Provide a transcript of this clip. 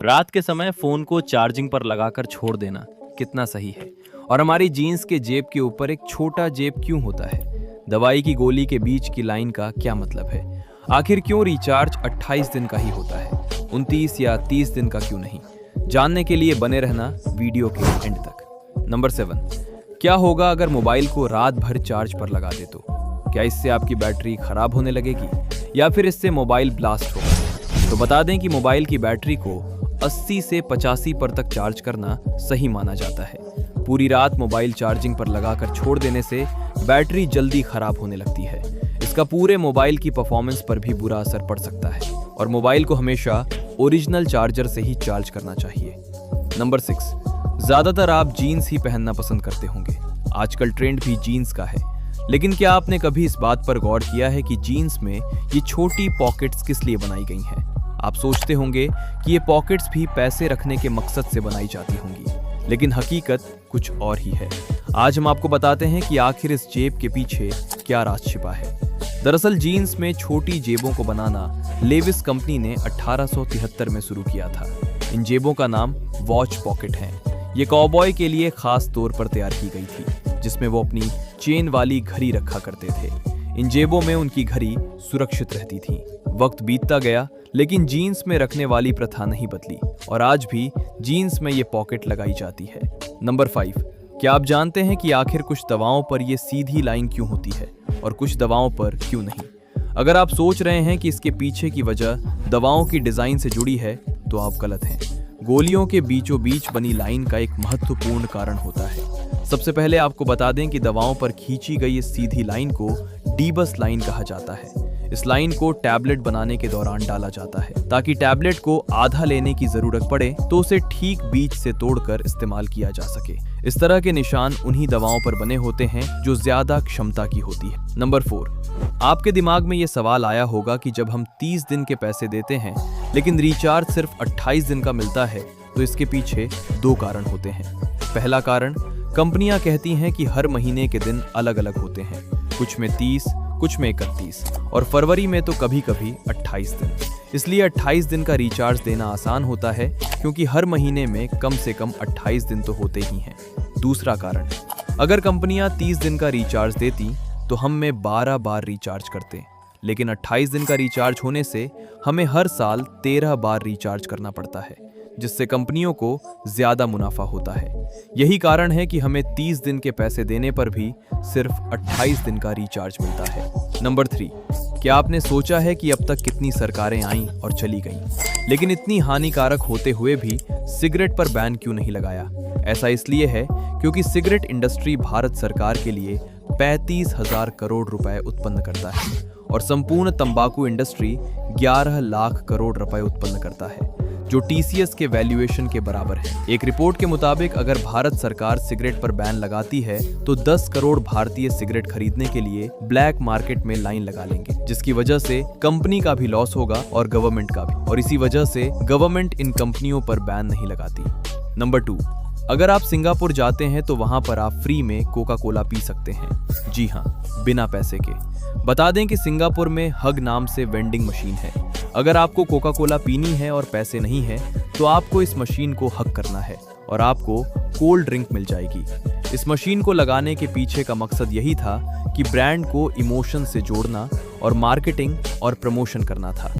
रात के समय फोन को चार्जिंग पर लगाकर छोड़ देना कितना सही है? और हमारी जीन्स के जेब के ऊपर एक छोटा जेब क्यों होता है? दवाई की गोली के बीच की लाइन का क्या मतलब है? आखिर क्यों रिचार्ज 28 दिन का ही होता है, 29 या 30 दिन का क्यों नहीं? जानने के लिए बने रहना वीडियो के एंड तक। नंबर 7, क्या होगा अगर मोबाइल को रात भर चार्ज पर लगा दे तो? क्या इससे आपकी बैटरी खराब होने लगेगी या फिर इससे मोबाइल ब्लास्ट होगा? तो बता दें कि मोबाइल की बैटरी को 80 से 85% तक चार्ज करना सही माना जाता है। पूरी रात मोबाइल चार्जिंग पर लगाकर छोड़ देने से बैटरी जल्दी खराब होने लगती है। इसका पूरे मोबाइल की परफॉर्मेंस पर भी बुरा असर पड़ सकता है और मोबाइल को हमेशा ओरिजिनल चार्जर से ही चार्ज करना चाहिए। नंबर 6, ज्यादातर आप जीन्स ही पहनना पसंद करते होंगे। आजकल ट्रेंड भी जीन्स का है, लेकिन क्या आपने कभी इस बात पर गौर किया है कि जीन्स में ये छोटी पॉकेट्स किस लिए बनाई गई हैं? आप सोचते होंगे कि ये पॉकेट्स भी पैसे रखने के मकसद से बनाई जाती होंगी, लेकिन हकीकत कुछ और ही है। आज हम आपको बताते हैं कि आखिर इस जेब के पीछे क्या राज छिपा है। दरअसल जीन्स में छोटी जेबों को बनाना लेविस कंपनी ने 1873 में शुरू किया था। इन जेबों का नाम वॉच पॉकेट है। ये कॉबॉय के लिए खास तौर पर तैयार की गई थी, जिसमें वो अपनी चेन वाली घड़ी रखा करते थे। इन जेबों में उनकी घड़ी सुरक्षित रहती थी। वक्त बीतता गया, लेकिन जीन्स में रखने वाली प्रथा नहीं बदली और आज भी जीन्स में ये पॉकेट लगाई जाती है। नंबर 5, क्या आप जानते हैं कि आखिर कुछ दवाओं पर ये सीधी लाइन क्यों होती है और कुछ दवाओं पर क्यों नहीं? अगर आप सोच रहे हैं कि इसके पीछे की वजह दवाओं की डिजाइन से जुड़ी है, तो आप गलत हैं। गोलियों के बीचों बीच बनी लाइन का एक महत्वपूर्ण कारण होता है। सबसे पहले आपको बता दें कि दवाओं पर खींची गई इस सीधी लाइन को डीबस लाइन कहा जाता है। इस लाइन को टैबलेट बनाने के दौरान डाला जाता है, ताकि टैबलेट को आधा लेने की जरूरत पड़े तो उसे ठीक बीच से तोड़कर इस्तेमाल किया जा सके। इस तरह के निशान उन्हीं दवाओं पर बने होते हैं जो ज्यादा क्षमता की होती है। नंबर 4, आपके दिमाग में ये सवाल आया होगा कि जब हम 30 दिन के पैसे देते हैं लेकिन रिचार्ज सिर्फ 28 दिन का मिलता है, तो इसके पीछे 2 कारण होते हैं। पहला कारण, कंपनियां कहती हैं कि हर महीने के दिन अलग अलग होते हैं, कुछ में 30, कुछ में 31 और फरवरी में तो कभी कभी 28 दिन। इसलिए 28 दिन का रिचार्ज देना आसान होता है, क्योंकि हर महीने में कम से कम 28 दिन तो होते ही हैं। दूसरा कारण, अगर कंपनियां 30 दिन का रिचार्ज देती तो हम में 12 बार रिचार्ज करते, लेकिन 28 दिन का रिचार्ज होने से हमें हर साल 13 बार रिचार्ज करना पड़ता है, जिससे कंपनियों को ज्यादा मुनाफा होता है। यही कारण है कि हमें 30 दिन के पैसे देने पर भी सिर्फ 28 दिन का रिचार्ज मिलता है। नंबर 3, क्या आपने सोचा है कि अब तक कितनी सरकारें आईं और चली गईं, लेकिन इतनी हानिकारक होते हुए भी सिगरेट पर बैन क्यों नहीं लगाया? ऐसा इसलिए है क्योंकि सिगरेट इंडस्ट्री भारत सरकार के लिए 35,000 करोड़ रुपए उत्पन्न करता है और संपूर्ण तंबाकू इंडस्ट्री 11 लाख करोड़ रुपए उत्पन्न करता है, जो TCS के वैल्यूएशन के बराबर है। एक रिपोर्ट के मुताबिक अगर भारत सरकार सिगरेट पर बैन लगाती है तो 10 करोड़ भारतीय सिगरेट खरीदने के लिए ब्लैक मार्केट में लाइन लगा लेंगे, जिसकी वजह से कंपनी का भी लॉस होगा और गवर्नमेंट का भी, और इसी वजह से गवर्नमेंट इन कंपनियों पर बैन नहीं लगाती। नंबर 2, अगर आप सिंगापुर जाते हैं तो वहां पर आप फ्री में कोका कोला पी सकते हैं। जी हाँ, बिना पैसे के। बता दें कि सिंगापुर में हग नाम से वेंडिंग मशीन है। अगर आपको कोका कोला पीनी है और पैसे नहीं है, तो आपको इस मशीन को हग करना है और आपको कोल्ड ड्रिंक मिल जाएगी। इस मशीन को लगाने के पीछे का मकसद यही था कि ब्रांड को इमोशन से जोड़ना और मार्केटिंग और प्रमोशन करना था।